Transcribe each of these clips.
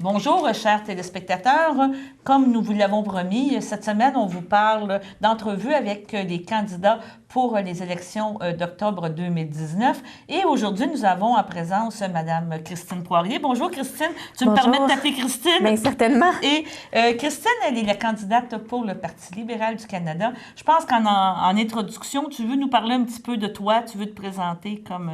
Bonjour, chers téléspectateurs. Comme nous vous l'avons promis, cette semaine, on vous parle d'entrevues avec les candidats pour les élections d'octobre 2019. Et aujourd'hui, nous avons en présence Mme Christine Poirier. Bonjour, Christine. Tu me permets de t'appeler Christine? Bien, certainement. Et Christine, elle est la candidate pour le Parti libéral du Canada. Je pense qu'en introduction, tu veux nous parler un petit peu de toi, tu veux te présenter comme...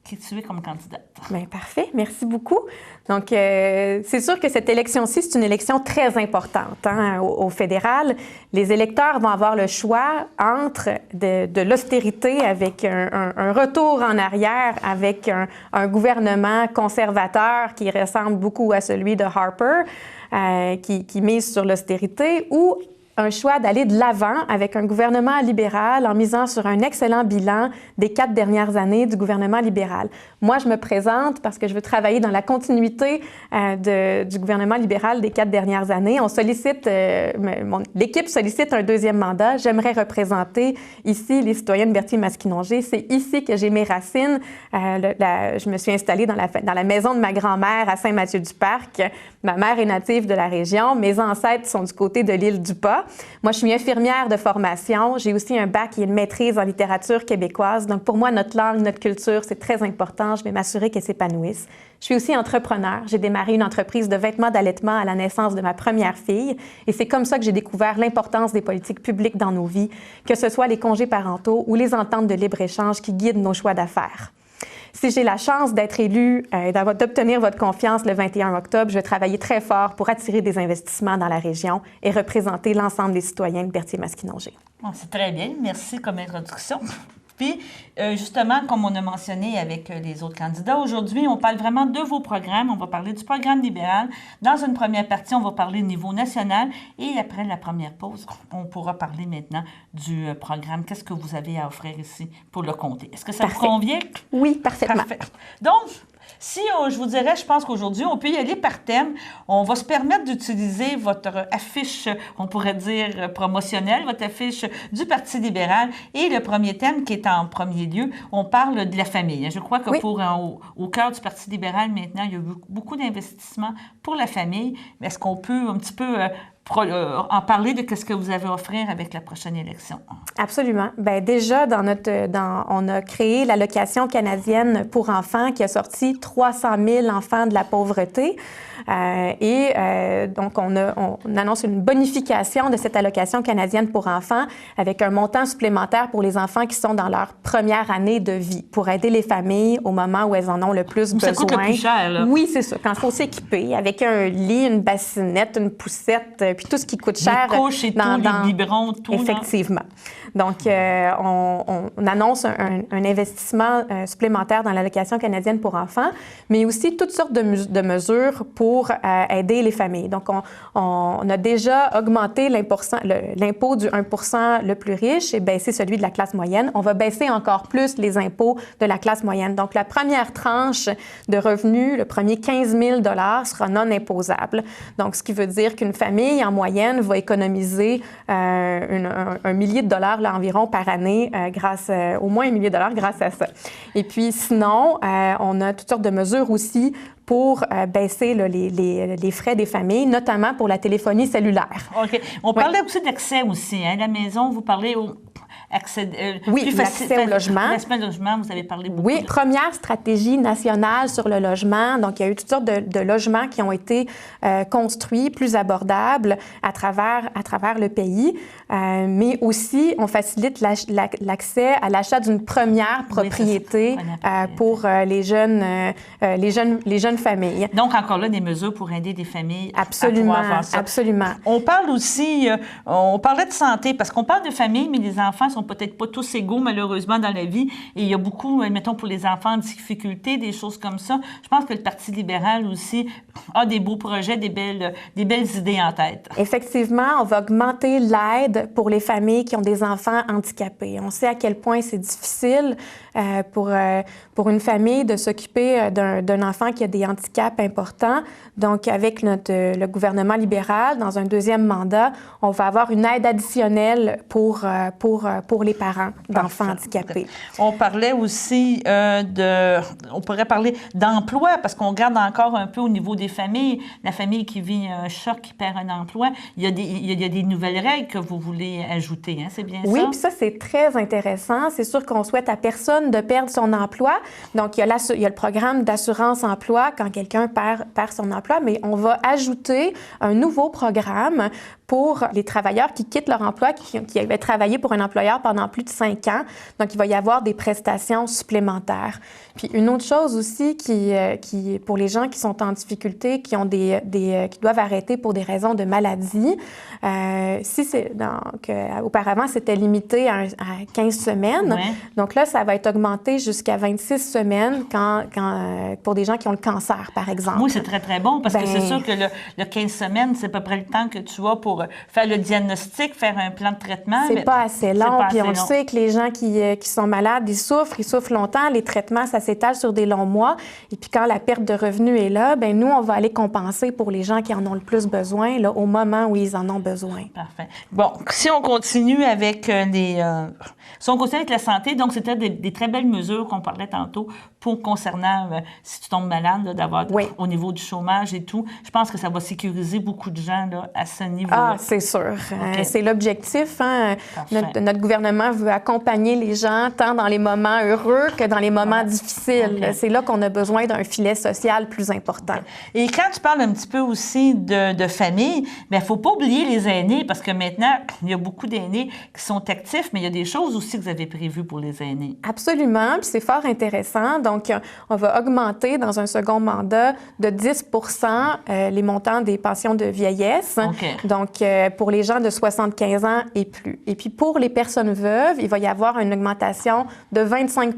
qui tu es comme candidate. Bien, parfait. Merci beaucoup. Donc, c'est sûr que cette élection-ci, c'est une élection très importante au fédéral. Les électeurs vont avoir le choix entre de l'austérité avec un retour en arrière, avec un gouvernement conservateur qui ressemble beaucoup à celui de Harper, qui mise sur l'austérité, ou un choix d'aller de l'avant avec un gouvernement libéral en misant sur un excellent bilan des 4 dernières années du gouvernement libéral. Moi, je me présente parce que je veux travailler dans la continuité du gouvernement libéral des 4 dernières années. On sollicite, l'équipe sollicite un deuxième mandat. J'aimerais représenter ici les citoyens de Berthier-Masquinongé. C'est ici que j'ai mes racines. Je me suis installée dans la maison de ma grand-mère à Saint-Mathieu-du-Parc. Ma mère est native de la région. Mes ancêtres sont du côté de l'île du Pas. Moi, je suis infirmière de formation. J'ai aussi un bac et une maîtrise en littérature québécoise. Donc, pour moi, notre langue, notre culture, c'est très important. Je vais m'assurer qu'elle s'épanouisse. Je suis aussi entrepreneur. J'ai démarré une entreprise de vêtements d'allaitement à la naissance de ma première fille. Et c'est comme ça que j'ai découvert l'importance des politiques publiques dans nos vies, que ce soit les congés parentaux ou les ententes de libre-échange qui guident nos choix d'affaires. Si j'ai la chance d'être élue et d'obtenir votre confiance le 21 octobre, je vais travailler très fort pour attirer des investissements dans la région et représenter l'ensemble des citoyens de Berthier-Masquinongé. Bon, c'est très bien. Merci comme introduction. Puis, justement, comme on a mentionné avec les autres candidats, aujourd'hui, on parle vraiment de vos programmes. On va parler du programme libéral. Dans une première partie, on va parler au niveau national. Et après la première pause, on pourra parler maintenant du programme. Qu'est-ce que vous avez à offrir ici pour le comté? Est-ce que ça vous convient? Oui, parfaitement. Parfait. Donc, si je vous dirais, je pense qu'aujourd'hui, on peut y aller par thème. On va se permettre d'utiliser votre affiche, on pourrait dire promotionnelle, votre affiche du Parti libéral. Et le premier thème qui est en premier lieu, on parle de la famille. Je crois que au cœur du Parti libéral, maintenant, il y a beaucoup d'investissements pour la famille. Est-ce qu'on peut un petit peu en parler de ce que vous avez à offrir avec la prochaine élection? Absolument. Bien, déjà, on a créé l'allocation canadienne pour enfants qui a sorti 300 000 enfants de la pauvreté. Donc, on annonce une bonification de cette allocation canadienne pour enfants avec un montant supplémentaire pour les enfants qui sont dans leur première année de vie pour aider les familles au moment où elles en ont le plus besoin. Ça coûte le plus cher, là. Oui, c'est ça. Quand il faut s'équiper avec un lit, une bassinette, une poussette, puis tout ce qui coûte cher. Les couches et tout, les biberons, tout. Effectivement. Donc, on annonce un investissement supplémentaire dans l'allocation canadienne pour enfants, mais aussi toutes sortes de mesures pour aider les familles. Donc, on a déjà augmenté l'impôt du 1 le plus riche et baissé celui de la classe moyenne. On va baisser encore plus les impôts de la classe moyenne. Donc, la première tranche de revenus, le premier 15 000 sera non imposable. Donc, ce qui veut dire qu'une famille, en moyenne, va économiser un millier de dollars là, environ par année, au moins $1 million grâce à ça. Et puis, sinon, on a toutes sortes de mesures aussi pour baisser là, les frais des familles, notamment pour la téléphonie cellulaire. OK. On parlait aussi d'accès aussi. Hein? La maison, vous parlez l'accès au logement. L'accès au logement, vous avez parlé beaucoup. Oui, première stratégie nationale sur le logement. Donc, il y a eu toutes sortes de logements qui ont été construits, plus abordables à travers le pays. Mais aussi, on facilite l'accès à l'achat d'une première propriété pour les jeunes familles. Donc, encore là, des mesures pour aider des familles absolument, à pouvoir faire ça. Absolument. On parle aussi, on parlait de santé, parce qu'on parle de famille, mais les enfants sont peut-être pas tous égaux, malheureusement, dans la vie. Et il y a beaucoup, mettons, pour les enfants en difficulté, des choses comme ça. Je pense que le Parti libéral aussi a des beaux projets, des belles idées en tête. Effectivement, on va augmenter l'aide pour les familles qui ont des enfants handicapés. On sait à quel point c'est difficile pour une famille de s'occuper d'un enfant qui a des handicaps importants. Donc, avec le gouvernement libéral, dans un deuxième mandat, on va avoir une aide additionnelle pour pour les parents d'enfants handicapés. On parlait aussi on pourrait parler d'emploi, parce qu'on regarde encore un peu au niveau des familles, la famille qui vit un choc, qui perd un emploi. Il y a des nouvelles règles que vous voulez ajouter, hein? C'est bien ça? Oui, puis ça, c'est très intéressant. C'est sûr qu'on souhaite à personne de perdre son emploi. Donc, il y a le programme d'assurance-emploi quand quelqu'un perd son emploi, mais on va ajouter un nouveau programme pour les travailleurs qui quittent leur emploi, qui avaient travaillé pour un employeur pendant plus de 5 ans. Donc, il va y avoir des prestations supplémentaires. Puis, une autre chose aussi qui pour les gens qui sont en difficulté, qui doivent arrêter pour des raisons de maladie, auparavant, c'était limité à 15 semaines. Ouais. Donc là, ça va être augmenté jusqu'à 26 semaines pour des gens qui ont le cancer, par exemple. Oui, c'est très, très bon, parce que c'est sûr que le 15 semaines, c'est à peu près le temps que tu as pour faire le diagnostic, faire un plan de traitement. C'est pas assez long, puis on le sait que les gens qui sont malades, ils souffrent longtemps. Les traitements, ça s'étale sur des longs mois. Et puis quand la perte de revenus est là, bien nous, on va aller compenser pour les gens qui en ont le plus besoin, là, au moment où ils en ont besoin. Parfait. Bon, si on continue avec la santé, donc c'était des très belles mesures qu'on parlait tantôt concernant si tu tombes malade, là, d'avoir au niveau du chômage et tout. Je pense que ça va sécuriser beaucoup de gens là, à ce niveau-là. Ah, c'est sûr. Okay. C'est l'objectif. Hein? Notre gouvernement veut accompagner les gens tant dans les moments heureux que dans les moments difficiles. Okay. C'est là qu'on a besoin d'un filet social plus important. Okay. Et quand tu parles un petit peu aussi de famille, il ne faut pas oublier les aînés, parce que maintenant, il y a beaucoup d'aînés qui sont actifs, mais il y a des choses aussi que vous avez prévues pour les aînés. Absolument, puis c'est fort intéressant. Donc, on va augmenter dans un second mandat de 10 les montants des pensions de vieillesse. Okay. Donc, pour les gens de 75 ans et plus. Et puis, pour les personnes veuves, il va y avoir une augmentation de 25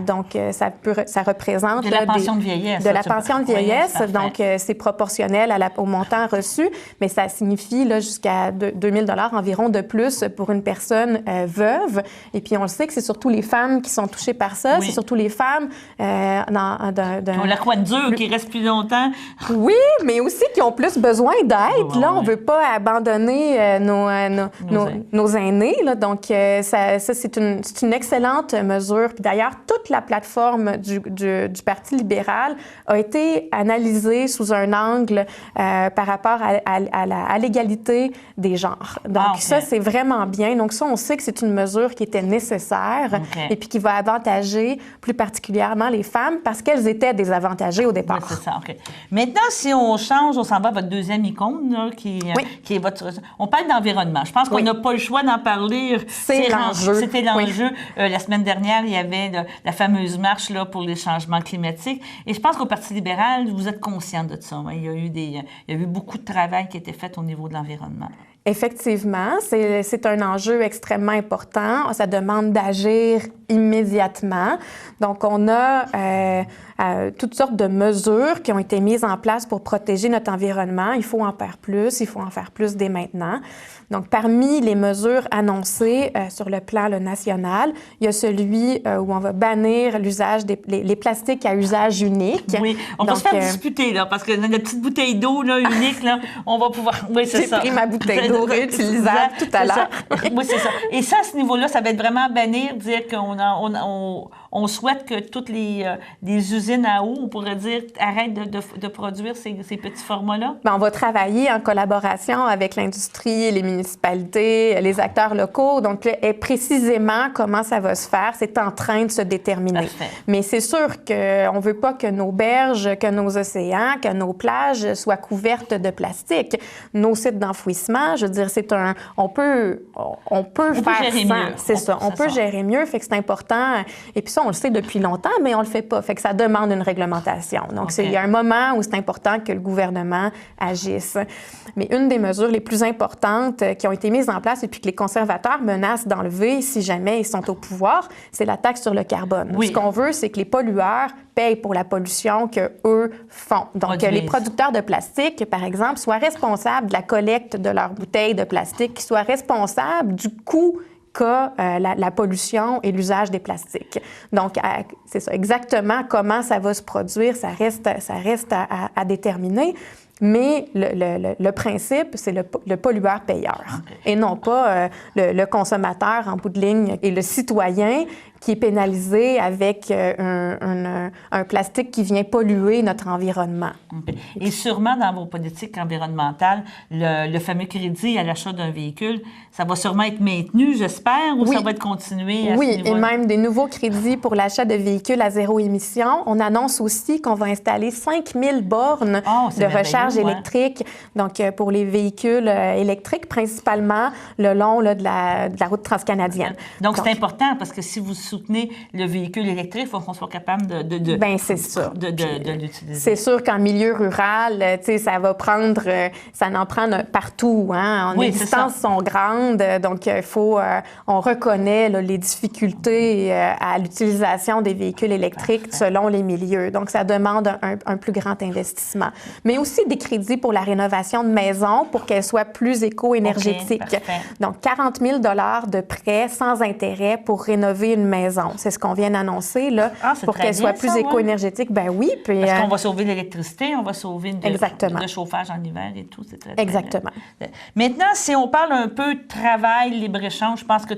donc, ça représente... De la pension de vieillesse. De la pension de vieillesse. Oui, donc, c'est proportionnel au montant reçu, mais ça signifie là, jusqu'à 2 000 $ environ de plus pour une personne veuve. Et puis, on le sait que c'est surtout les femmes qui sont touchées par ça. Oui. C'est surtout les femmes qui ont la couenne dure, qui restent plus longtemps. Oui, mais aussi qui ont plus besoin d'aide. Là, on ne veut pas abandonner nos aînés. Là. Donc, ça c'est une excellente mesure. Puis d'ailleurs, toute la plateforme du Parti libéral a été analysée sous un angle par rapport à l'égalité des genres. Donc, ça, c'est vraiment bien. Donc, ça, on sait que c'est une mesure qui était nécessaire et puis qui va avantager plus particulièrement les femmes parce qu'elles étaient désavantagées au départ. Oui, c'est ça. OK. Maintenant, si on change, on s'en va à votre deuxième icône, là, qui est votre... On parle d'environnement. Je pense qu'on n'a pas le choix d'en parler. C'est l'enjeu. C'était l'enjeu. Oui. La semaine dernière, il y avait la fameuse marche là, pour les changements climatiques. Et je pense qu'au Parti libéral, vous êtes conscient de ça. Il y a eu beaucoup de travail qui a été fait au niveau de l'environnement. Effectivement, c'est un enjeu extrêmement important. Ça demande d'agir immédiatement. Donc, on a toutes sortes de mesures qui ont été mises en place pour protéger notre environnement. Il faut en faire plus dès maintenant. Donc, parmi les mesures annoncées sur le plan national, il y a celui où on va bannir l'usage les plastiques à usage unique. Oui, on va se faire disputer, là, parce que notre petite bouteille d'eau là, unique, là, on va pouvoir... Oui, c'est ça. J'ai pris ma bouteille d'eau réutilisable tout à l'heure. Oui, c'est ça. Et ça, à ce niveau-là, ça va être vraiment bannir, dire qu'on souhaite que toutes les usines à eau, on pourrait dire, arrêtent de produire ces petits formats-là? Bien, on va travailler en collaboration avec l'industrie, les municipalités, les acteurs locaux. Donc, précisément comment ça va se faire, c'est en train de se déterminer. Parfait. Mais c'est sûr qu'on ne veut pas que nos berges, que nos océans, que nos plages soient couvertes de plastique. Nos sites d'enfouissement, je veux dire, on peut faire gérer sans. Mieux. C'est ça. On peut gérer mieux, fait que c'est important. Et puis ça, on le sait depuis longtemps, mais on le fait pas. Fait que ça demande une réglementation. Donc, il y a un moment où c'est important que le gouvernement agisse. Mais une des mesures les plus importantes qui ont été mises en place et puis que les conservateurs menacent d'enlever si jamais ils sont au pouvoir, c'est la taxe sur le carbone. Oui. Ce qu'on veut, c'est que les pollueurs payent pour la pollution qu'eux font. Donc, les producteurs de plastique, par exemple, soient responsables de la collecte de leurs bouteilles de plastique, qu'ils soient responsables du coût qu'a la pollution et l'usage des plastiques. Donc, c'est ça, exactement comment ça va se produire, ça reste à déterminer. Mais le principe, c'est le pollueur-payeur et non pas le consommateur en bout de ligne et le citoyen qui est pénalisé avec un plastique qui vient polluer notre environnement. Okay. Et sûrement, dans vos politiques environnementales, le fameux crédit à l'achat d'un véhicule, ça va sûrement être maintenu, j'espère, ou ça va être continué à ce niveau-là? Et même des nouveaux crédits pour l'achat de véhicules à zéro émission. On annonce aussi qu'on va installer 5000 bornes de recharge électrique, donc pour les véhicules électriques, principalement le long là, de la route transcanadienne. Donc, c'est important parce que si vous soutenez le véhicule électrique, il faut qu'on soit capable de l'utiliser. C'est sûr qu'en milieu rural, ça va prendre, ça en prend partout. Hein? Les distances sont grandes, donc on reconnaît là, les difficultés à l'utilisation des véhicules électriques selon les milieux. Donc, ça demande un plus grand investissement. Mais aussi des crédits pour la rénovation de maisons pour qu'elles soient plus éco-énergétiques. Donc, 40 000 $ de prêts sans intérêt pour rénover une maison. C'est ce qu'on vient d'annoncer, là, pour qu'elle soit plus éco-énergétique. Ben oui. Puis, parce qu'on va sauver l'électricité, on va sauver le chauffage en hiver et tout. C'est très, très exactement. Bien. Maintenant, si on parle un peu de travail, libre-échange, je pense que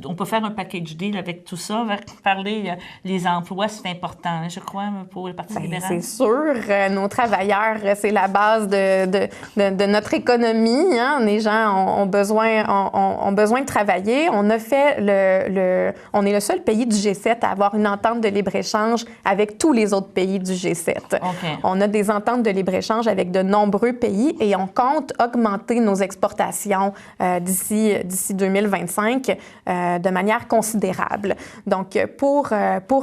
on peut faire un package deal avec tout ça. Parler les emplois, c'est important, je crois, pour le Parti libéral. C'est sûr. Nos travailleurs, c'est la base de notre économie. Hein. Les gens ont besoin de travailler. On a fait on est le seul pays du G7 à avoir une entente de libre-échange avec tous les autres pays du G7. On a des ententes de libre-échange avec de nombreux pays et on compte augmenter nos exportations d'ici 2025 de manière considérable. Donc, pour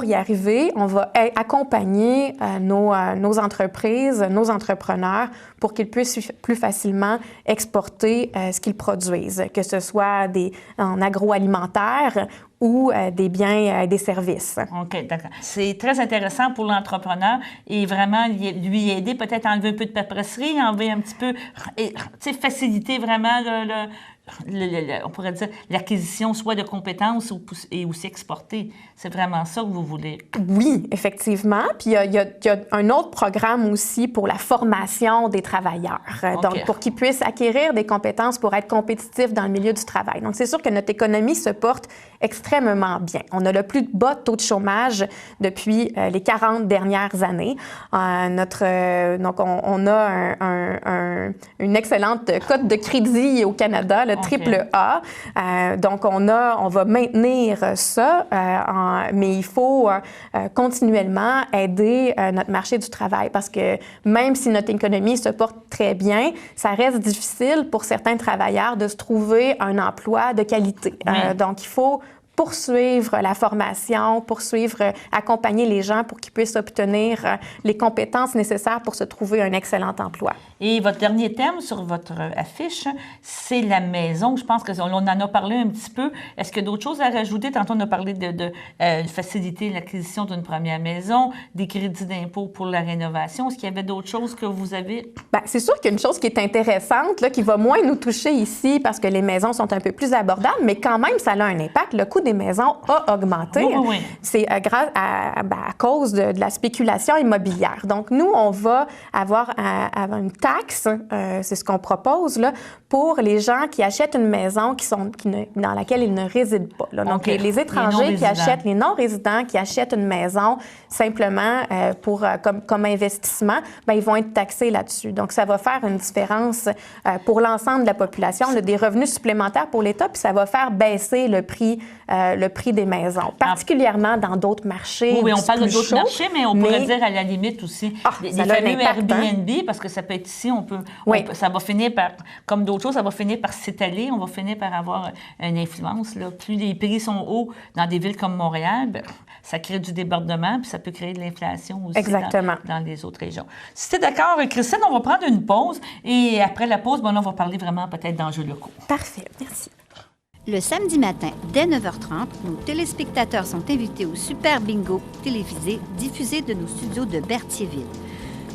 y arriver, on va accompagner nos entreprises, nos entrepreneurs pour qu'ils puissent plus facilement exporter ce qu'ils produisent, que ce soit en agroalimentaire ou des biens, des services. OK, d'accord. C'est très intéressant pour l'entrepreneur et vraiment lui aider, peut-être enlever un peu de paperasserie, enlever un petit peu, faciliter vraiment on pourrait dire l'acquisition soit de compétences et aussi exporter. C'est vraiment ça que vous voulez? Oui, effectivement. Puis il y a un autre programme aussi pour la formation des travailleurs. Donc, pour qu'ils puissent acquérir des compétences pour être compétitifs dans le milieu du travail. Donc, c'est sûr que notre économie se porte extrêmement bien. On a le plus bas taux de chômage depuis les 40 dernières années. Donc, on a une excellente cote de crédit au Canada, le triple A. Donc, on va maintenir ça, mais il faut continuellement aider notre marché du travail parce que même si notre économie se porte très bien, ça reste difficile pour certains travailleurs de se trouver un emploi de qualité. Donc, il faut poursuivre la formation, accompagner les gens pour qu'ils puissent obtenir les compétences nécessaires pour se trouver un excellent emploi. Et votre dernier thème sur votre affiche, c'est la maison. Je pense qu'on en a parlé un petit peu. Est-ce qu'il y a d'autres choses à rajouter? Tantôt, on a parlé de faciliter l'acquisition d'une première maison, des crédits d'impôt pour la rénovation. Est-ce qu'il y avait d'autres choses que vous avez? Bien, c'est sûr qu'il y a une chose qui est intéressante, là, qui va moins nous toucher ici parce que les maisons sont un peu plus abordables, mais quand même, ça a un impact. Le coût des maisons a augmenté. Oui. C'est grâce à cause de la spéculation immobilière. Donc, nous, on va avoir une taxe, c'est ce qu'on propose, là, pour les gens qui achètent une maison dans laquelle ils ne résident pas. Là. Donc, les étrangers les non-résidents qui achètent une maison simplement comme investissement, bien, ils vont être taxés là-dessus. Donc, ça va faire une différence pour l'ensemble de la population, des revenus supplémentaires pour l'État, puis ça va faire baisser le prix des maisons, particulièrement dans d'autres marchés. Oui, on parle d'autres marchés, mais on pourrait dire à la limite aussi des fameux Airbnb, parce que ça peut être ici, ça va finir par, comme d'autres choses, ça va finir par s'étaler, on va finir par avoir une influence. Là. Plus les prix sont hauts dans des villes comme Montréal, ça crée du débordement, puis ça peut créer de l'inflation aussi dans les autres régions. Si tu es d'accord, Christine, on va prendre une pause, et après la pause, on va parler vraiment peut-être d'enjeux locaux. Parfait, merci. Le samedi matin, dès 9h30, nos téléspectateurs sont invités au Super Bingo télévisé diffusé de nos studios de Berthierville.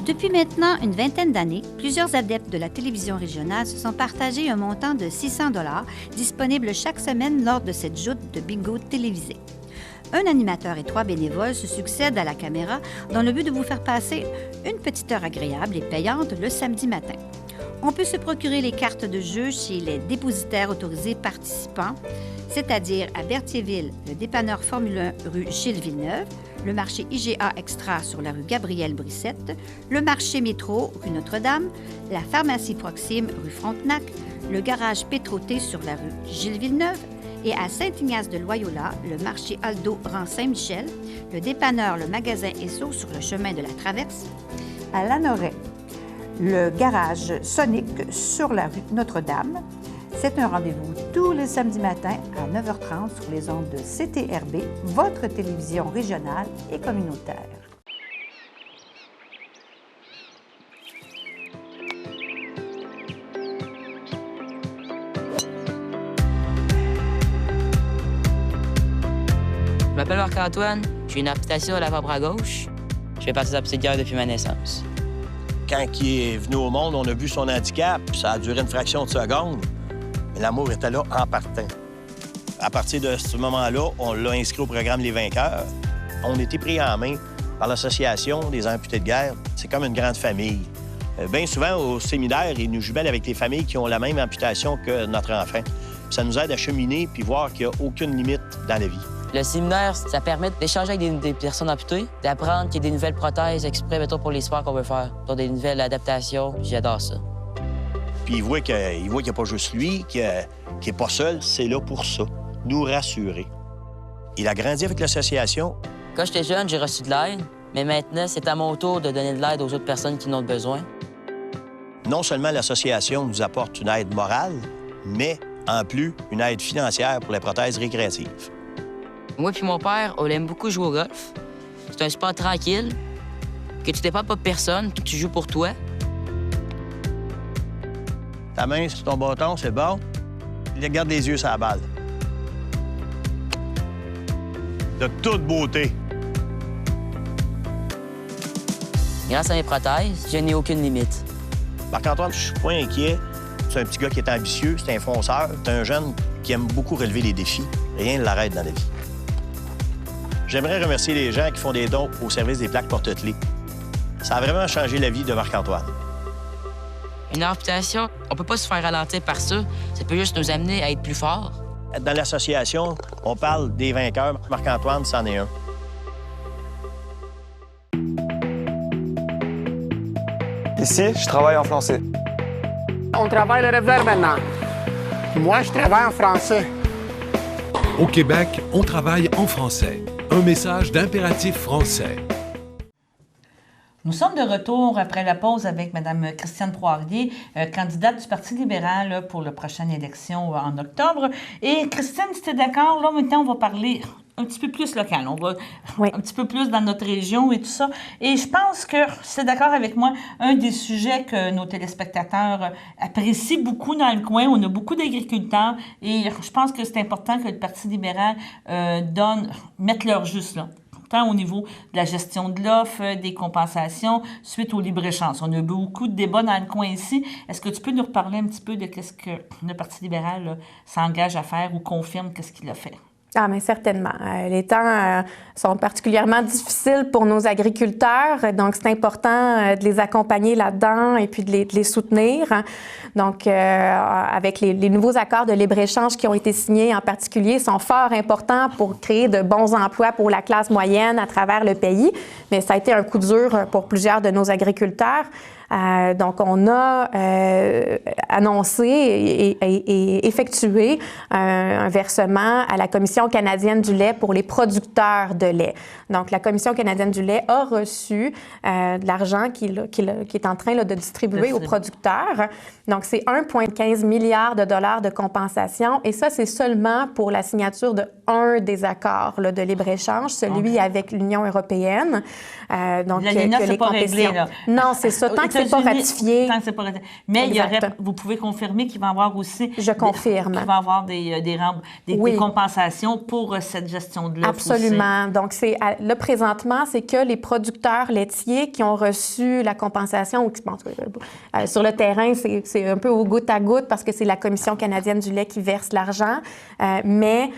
Depuis maintenant une vingtaine d'années, plusieurs adeptes de la télévision régionale se sont partagés un montant de 600 $ disponible chaque semaine lors de cette joute de bingo télévisé. Un animateur et 3 bénévoles se succèdent à la caméra dans le but de vous faire passer une petite heure agréable et payante le samedi matin. On peut se procurer les cartes de jeu chez les dépositaires autorisés participants, c'est-à-dire à Berthierville, le dépanneur Formule 1 rue Gilles Villeneuve, le marché IGA Extra sur la rue Gabrielle Brissette, le marché Métro rue Notre-Dame, la pharmacie Proxime rue Frontenac, le garage Pétroté sur la rue Gilles Villeneuve et à Saint-Ignace-de-Loyola, le marché Aldo rang Saint-Michel, le dépanneur Le Magasin Esso sur le chemin de la Traverse, à Lanoret, le garage Sonic sur la rue Notre-Dame. C'est un rendez-vous tous les samedis matins à 9h30 sur les ondes de CTRB, votre télévision régionale et communautaire. Je m'appelle Marc-Antoine, j'ai une amputation à l'avant-bras gauche. Je fais partie de la petite guerre depuis ma naissance. Quand il est venu au monde, on a vu son handicap, ça a duré une fraction de seconde. Mais l'amour était là en partant. À partir de ce moment-là, on l'a inscrit au programme Les Vainqueurs. On a été pris en main par l'Association des amputés de guerre. C'est comme une grande famille. Bien souvent, au séminaire, ils nous jumellent avec les familles qui ont la même amputation que notre enfant. Ça nous aide à cheminer puis voir qu'il n'y a aucune limite dans la vie. Le séminaire, ça permet d'échanger avec des personnes amputées, d'apprendre qu'il y a des nouvelles prothèses exprès, mettons, pour les sports qu'on veut faire, pour des nouvelles adaptations. J'adore ça. Puis il voit qu'il n'y a pas juste lui, qu'il n'est pas seul. C'est là pour ça, nous rassurer. Il a grandi avec l'association. Quand j'étais jeune, j'ai reçu de l'aide, mais maintenant, c'est à mon tour de donner de l'aide aux autres personnes qui en ont besoin. Non seulement l'association nous apporte une aide morale, mais en plus, une aide financière pour les prothèses récréatives. Moi puis mon père, on aime beaucoup jouer au golf. C'est un sport tranquille, que tu dépends pas de personne, puis tu joues pour toi. Ta main sur ton bâton, c'est bon. Garde les yeux sur la balle. De toute beauté. Grâce à mes prothèses, je n'ai aucune limite. Marc-Antoine, je suis pas inquiet. C'est un petit gars qui est ambitieux, c'est un fonceur, c'est un jeune qui aime beaucoup relever les défis. Rien ne l'arrête dans la vie. J'aimerais remercier les gens qui font des dons au service des plaques porte-clés. Ça a vraiment changé la vie de Marc-Antoine. Une amputation, on peut pas se faire ralentir par ça. Ça peut juste nous amener à être plus forts. Dans l'association, on parle des vainqueurs. Marc-Antoine, c'en est un. Ici, je travaille en français. On travaille le revers maintenant. Moi, je travaille en français. Au Québec, on travaille en français. Un message d'Impératif français. Nous sommes de retour après la pause avec Mme Christiane Poirier, candidate du Parti libéral là, pour la prochaine élection en octobre. Et Christiane, si tu es d'accord, là, maintenant, on va parler un petit peu plus local. On va un petit peu plus dans notre région et tout ça. Et je pense que, si tu es d'accord avec moi, un des sujets que nos téléspectateurs apprécient beaucoup dans le coin, on a beaucoup d'agriculteurs et je pense que c'est important que le Parti libéral mette leur juste là. Tant au niveau de la gestion de l'offre, des compensations, suite au libre-échange. On a beaucoup de débats dans le coin ici. Est-ce que tu peux nous reparler un petit peu de ce que le Parti libéral là, s'engage à faire ou confirme qu'est-ce qu'il a fait? Ah, mais certainement. Les temps sont particulièrement difficiles pour nos agriculteurs, donc c'est important de les accompagner là-dedans et puis de les soutenir. Donc, avec les nouveaux accords de libre-échange qui ont été signés en particulier, sont fort importants pour créer de bons emplois pour la classe moyenne à travers le pays, mais ça a été un coup dur pour plusieurs de nos agriculteurs. Donc, on a annoncé et effectué un versement à la Commission canadienne du lait pour les producteurs de lait. Donc, la Commission canadienne du lait a reçu de l'argent qu'il est en train de distribuer aux producteurs. Donc, c'est 1,15 milliard de dollars de compensation. Et ça, c'est seulement pour la signature de un des accords de libre-échange, celui avec l'Union européenne. Donc, l'ALENA, c'est pas réglé, là. Non, c'est ça. Tant c'est pas ratifié. Tant que c'est pas ratifié. Mais vous pouvez confirmer qu'il va y avoir aussi... Je confirme. Qu'il va y avoir des compensations pour cette gestion de l'offre. Absolument. Aussi. Donc, là, présentement, c'est que les producteurs laitiers qui ont reçu la compensation, sur le terrain, c'est un peu au goutte à goutte parce que c'est la Commission canadienne du lait qui verse l'argent, mais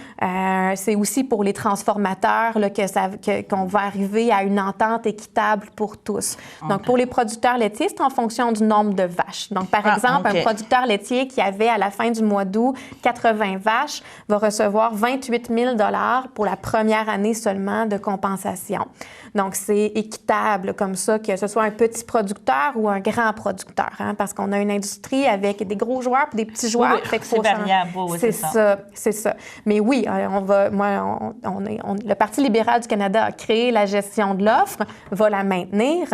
c'est aussi pour les transformateurs là, qu'on va arriver à une entente équitable pour tous. Donc, pour les producteurs laitiers, c'est en fonction du nombre de vaches. Donc, par exemple, un producteur laitier qui avait à la fin du mois d'août 80 vaches va recevoir 28 000 $ pour la première année seulement de compensation. Donc, c'est équitable comme ça, que ce soit un petit producteur ou un grand producteur, hein, parce qu'on a une industrie avec des gros joueurs et des petits joueurs. Oui, c'est variable. Oui, c'est ça. C'est ça. Mais oui, le Parti libéral du Canada a créé la gestion de l'offre, va la maintenir,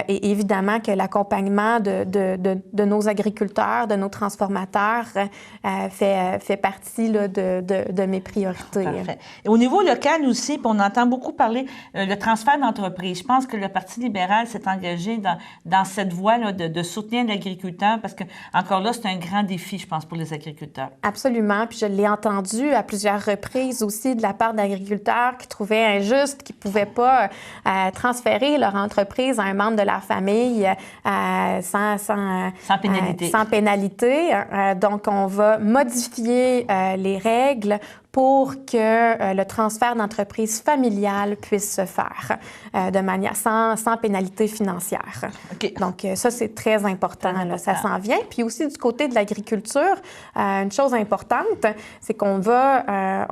et évidemment que l'accompagnement de nos agriculteurs, de nos transformateurs, fait partie là, de mes priorités. Parfait. Et au niveau local aussi, puis on entend beaucoup parler le transfert d'entreprise. Je pense que le Parti libéral s'est engagé dans cette voie-là de soutenir l'agriculteur parce que, encore là, c'est un grand défi, je pense, pour les agriculteurs. Absolument. Puis je l'ai entendu à plusieurs reprises aussi de la part d'agriculteurs qui trouvaient injuste, qui ne pouvaient pas transférer leur entreprise à un membre de leur famille sans pénalité. Sans pénalité. Donc, on va modifier les règles pour que le transfert d'entreprise familiale puisse se faire de manière sans pénalité financière. Okay. Donc, ça, c'est très important. Là, ça s'en vient. Puis aussi, du côté de l'agriculture, une chose importante, c'est qu'on va...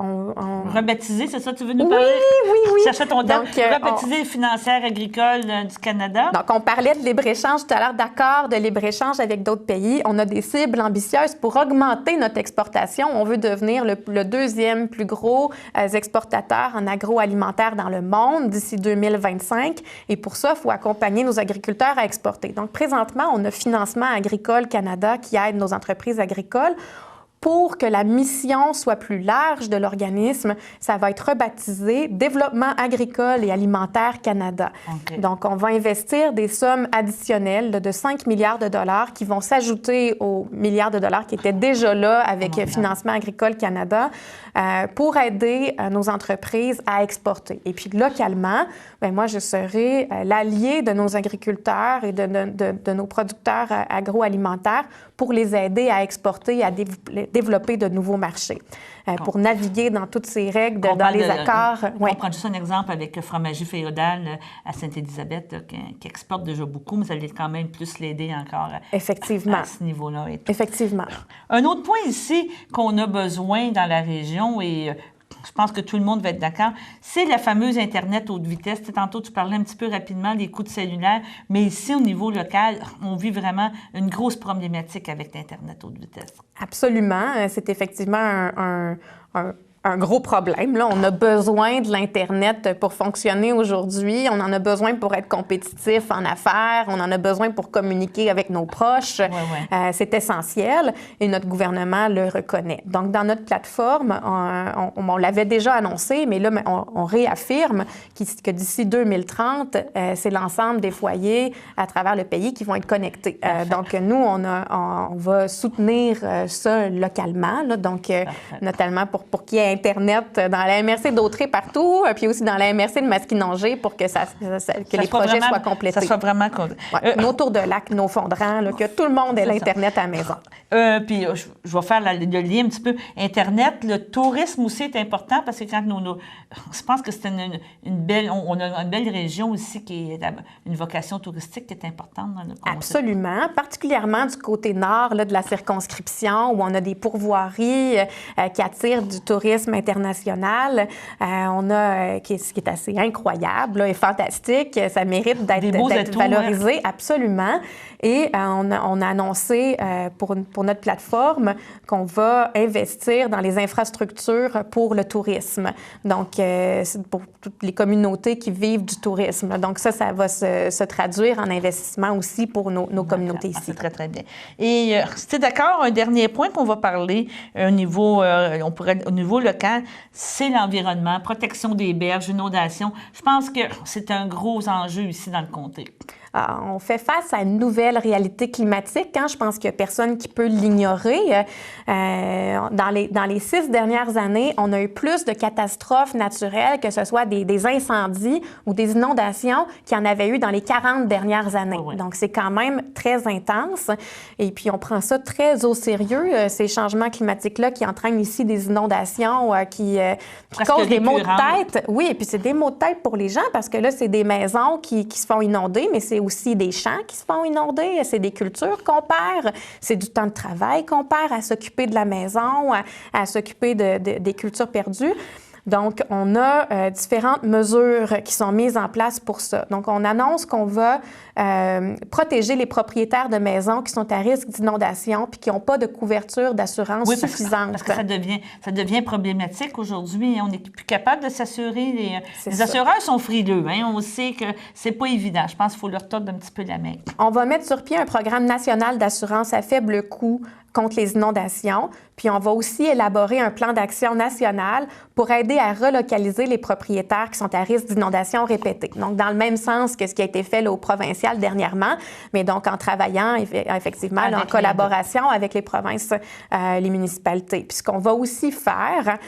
Rebaptiser, c'est ça que tu veux nous parler? Oui. Cherchez ton terme. Rebaptiser financière agricole du Canada. Donc, on parlait de libre-échange tout à l'heure, d'accord, de libre-échange avec d'autres pays. On a des cibles ambitieuses pour augmenter notre exportation. On veut devenir le deuxième plus gros exportateurs en agroalimentaire dans le monde d'ici 2025. Et pour ça, il faut accompagner nos agriculteurs à exporter. Donc, présentement, on a Financement agricole Canada qui aide nos entreprises agricoles. Pour que la mission soit plus large de l'organisme, ça va être rebaptisé Développement agricole et alimentaire Canada. Okay. Donc, on va investir des sommes additionnelles de 5 milliards de dollars qui vont s'ajouter aux milliards de dollars qui étaient déjà là avec Financement agricole Canada pour aider nos entreprises à exporter. Et puis, localement, bien, moi, je serai l'allié de nos agriculteurs et de nos producteurs agroalimentaires pour les aider à exporter et à développer de nouveaux marchés, pour naviguer dans toutes ces règles, dans les accords. On prend juste un exemple avec Fromagerie Féodale à Sainte-Élisabeth, qui exporte déjà beaucoup, mais ça va quand même plus l'aider encore à ce niveau-là. Effectivement. Un autre point ici qu'on a besoin dans la région, et je pense que tout le monde va être d'accord, c'est la fameuse Internet haute vitesse. Tantôt, tu parlais un petit peu rapidement des coûts de cellulaire, mais ici, au niveau local, on vit vraiment une grosse problématique avec l'Internet haute vitesse. Absolument. C'est effectivement un gros problème. Là, on a besoin de l'Internet pour fonctionner aujourd'hui. On en a besoin pour être compétitif en affaires. On en a besoin pour communiquer avec nos proches. C'est essentiel et notre gouvernement le reconnaît. Donc, dans notre plateforme, on l'avait déjà annoncé, mais là, on réaffirme que d'ici 2030, c'est l'ensemble des foyers à travers le pays qui vont être connectés. Donc, nous, on va soutenir ça localement, là, donc notamment pour qu'il y ait Internet dans la MRC d'Autrey partout, puis aussi dans la MRC de Masquinongé pour que les projets soient complétés. Ça soit vraiment... nos tours de lac, nos fondrans, là, que tout le monde ait l'Internet à la maison. Puis je vais faire le lien un petit peu. Internet, le tourisme aussi est important parce que quand je pense que c'est on a une belle région aussi qui est une vocation touristique qui est importante dans le concept. Absolument, particulièrement du côté nord là, de la circonscription où on a des pourvoiries qui attirent du tourisme international. On a ce qui est assez incroyable là, et fantastique. Ça mérite d'être valorisé, absolument. Et on a annoncé pour notre plateforme qu'on va investir dans les infrastructures pour le tourisme. Donc, pour toutes les communautés qui vivent du tourisme. Donc, ça va se traduire en investissement aussi pour nos communautés ici. C'est très, très bien. Et si tu es d'accord, un dernier point qu'on va parler au niveau local, c'est l'environnement, protection des berges, inondation. Je pense que c'est un gros enjeu ici dans le comté. on fait face à une nouvelle réalité climatique. Hein? Je pense qu'il n'y a personne qui peut l'ignorer. Dans les 6 dernières années, on a eu plus de catastrophes naturelles, que ce soit des incendies ou des inondations, qu'il y en avait eu dans les 40 dernières années. Oui. Donc, c'est quand même très intense. Et puis, on prend ça très au sérieux, ces changements climatiques-là qui entraînent ici des inondations, qui causent des maux de tête. Oui, et puis c'est des maux de tête pour les gens parce que là, c'est des maisons qui se font inonder, mais c'est aussi des champs qui se font inonder, c'est des cultures qu'on perd, c'est du temps de travail qu'on perd à s'occuper de la maison, à s'occuper des cultures perdues. Donc, on a différentes mesures qui sont mises en place pour ça. Donc, on annonce qu'on va protéger les propriétaires de maisons qui sont à risque d'inondation puis qui n'ont pas de couverture d'assurance suffisante. Parce que ça devient problématique aujourd'hui. On n'est plus capable de s'assurer. Les assureurs sont frileux. Hein? On sait que c'est pas évident. Je pense qu'il faut leur tordre un petit peu la main. On va mettre sur pied un programme national d'assurance à faible coût contre les inondations. Puis on va aussi élaborer un plan d'action national pour aider à relocaliser les propriétaires qui sont à risque d'inondations répétées. Donc, dans le même sens que ce qui a été fait là, au provincial dernièrement, mais donc en travaillant effectivement là, en collaboration avec les provinces, les municipalités. Puis ce qu'on va aussi faire,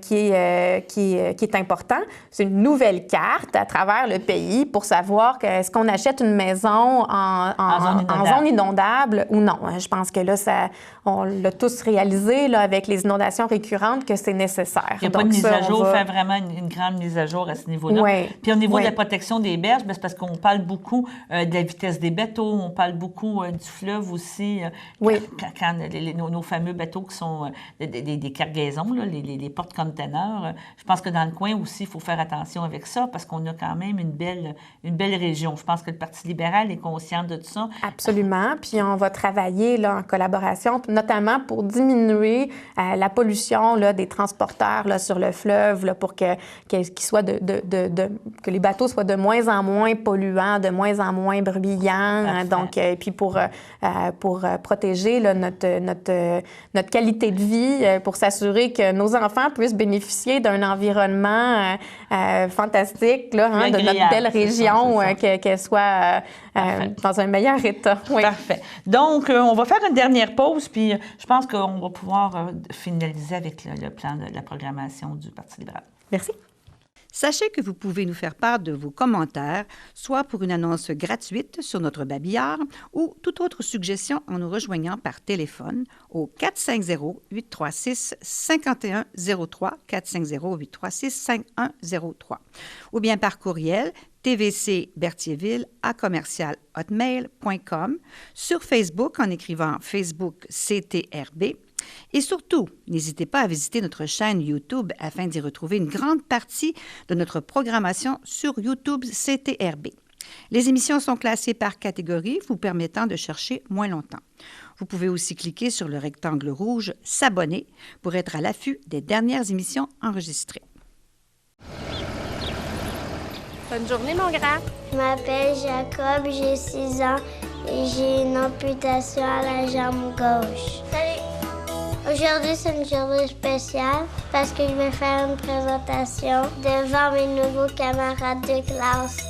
qui est important, c'est une nouvelle carte à travers le pays pour savoir est-ce qu'on achète une maison en zone inondable ou non. Je pense que là, on l'a tous réalisé là, avec les inondations récurrentes que c'est nécessaire. Il n'y a pas de mise à jour, faire vraiment une grande mise à jour à ce niveau-là. Oui. Puis au niveau de la protection des berges, c'est parce qu'on parle beaucoup de la vitesse des bateaux, on parle beaucoup du fleuve aussi. Quand nos fameux bateaux qui sont des cargaisons, là, les porte-containers, je pense que dans le coin aussi, il faut faire attention avec ça parce qu'on a quand même une belle région. Je pense que le Parti libéral est conscient de tout ça. Absolument. Puis on va travailler là, en collaboration, notamment pour diminuer la pollution là, des transporteurs là, sur le fleuve là, pour que les bateaux soient de moins en moins polluants, de moins en moins bruyants. Donc, et puis pour protéger là, notre qualité de vie, pour s'assurer que nos enfants puissent bénéficier d'un environnement fantastique, là, hein, de notre belle région, qu'elle soit dans un meilleur état. Oui. Parfait. Donc, on va faire une dernière pause, puis je pense qu'on va pouvoir finaliser avec le plan de la programmation du Parti libéral. Merci. Sachez que vous pouvez nous faire part de vos commentaires, soit pour une annonce gratuite sur notre babillard ou toute autre suggestion en nous rejoignant par téléphone au 450-836-5103, 450-836-5103, ou bien par courriel tvcberthierville@hotmail.com, sur Facebook en écrivant Facebook CTRB. Et surtout, n'hésitez pas à visiter notre chaîne YouTube afin d'y retrouver une grande partie de notre programmation sur YouTube CTRB. Les émissions sont classées par catégorie, vous permettant de chercher moins longtemps. Vous pouvez aussi cliquer sur le rectangle rouge « S'abonner » pour être à l'affût des dernières émissions enregistrées. Bonne journée, mon grand. Je m'appelle Jacob, j'ai 6 ans et j'ai une amputation à la jambe gauche. Salut! Aujourd'hui, c'est une journée spéciale parce que je vais faire une présentation devant mes nouveaux camarades de classe.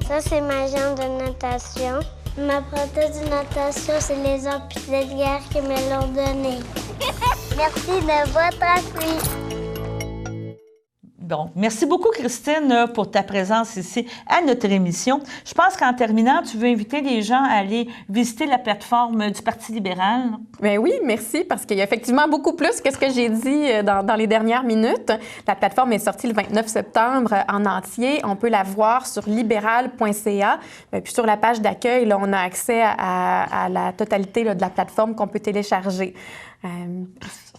Ça, c'est ma jambe de natation. Ma prothèse de natation, c'est les amputés de guerre qui me l'ont donnée. Merci de votre appui. Bon, merci beaucoup, Christine, pour ta présence ici à notre émission. Je pense qu'en terminant, tu veux inviter les gens à aller visiter la plateforme du Parti libéral. Bien oui, merci, parce qu'il y a effectivement beaucoup plus que ce que j'ai dit dans les dernières minutes. La plateforme est sortie le 29 septembre en entier. On peut la voir sur libéral.ca. Puis sur la page d'accueil, là, on a accès à la totalité là, de la plateforme qu'on peut télécharger.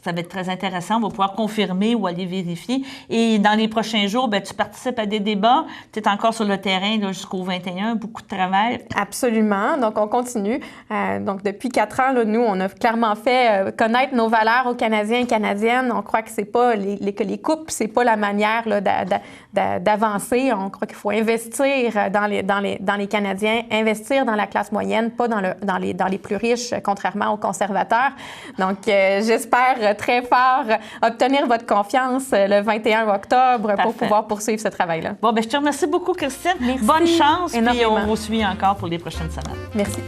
Ça va être très intéressant. On va pouvoir confirmer ou aller vérifier. Et dans les prochains jours, bien, tu participes à des débats. Tu es encore sur le terrain là, jusqu'au 21. Beaucoup de travail. Absolument. Donc, on continue. Donc, depuis 4 ans, là, nous, on a clairement fait connaître nos valeurs aux Canadiens et Canadiennes. On croit que c'est pas que les coupes, c'est pas la manière là, d'avancer. On croit qu'il faut investir dans les Canadiens, investir dans la classe moyenne, pas dans les plus riches, contrairement aux conservateurs. Donc, j'espère très fort, obtenir votre confiance le 21 octobre pour Parfait. pouvoir poursuivre ce travail-là. Bon, ben je te remercie beaucoup, Christine. Merci Bonne chance, puis énormément. on vous suit encore pour les prochaines semaines. Merci.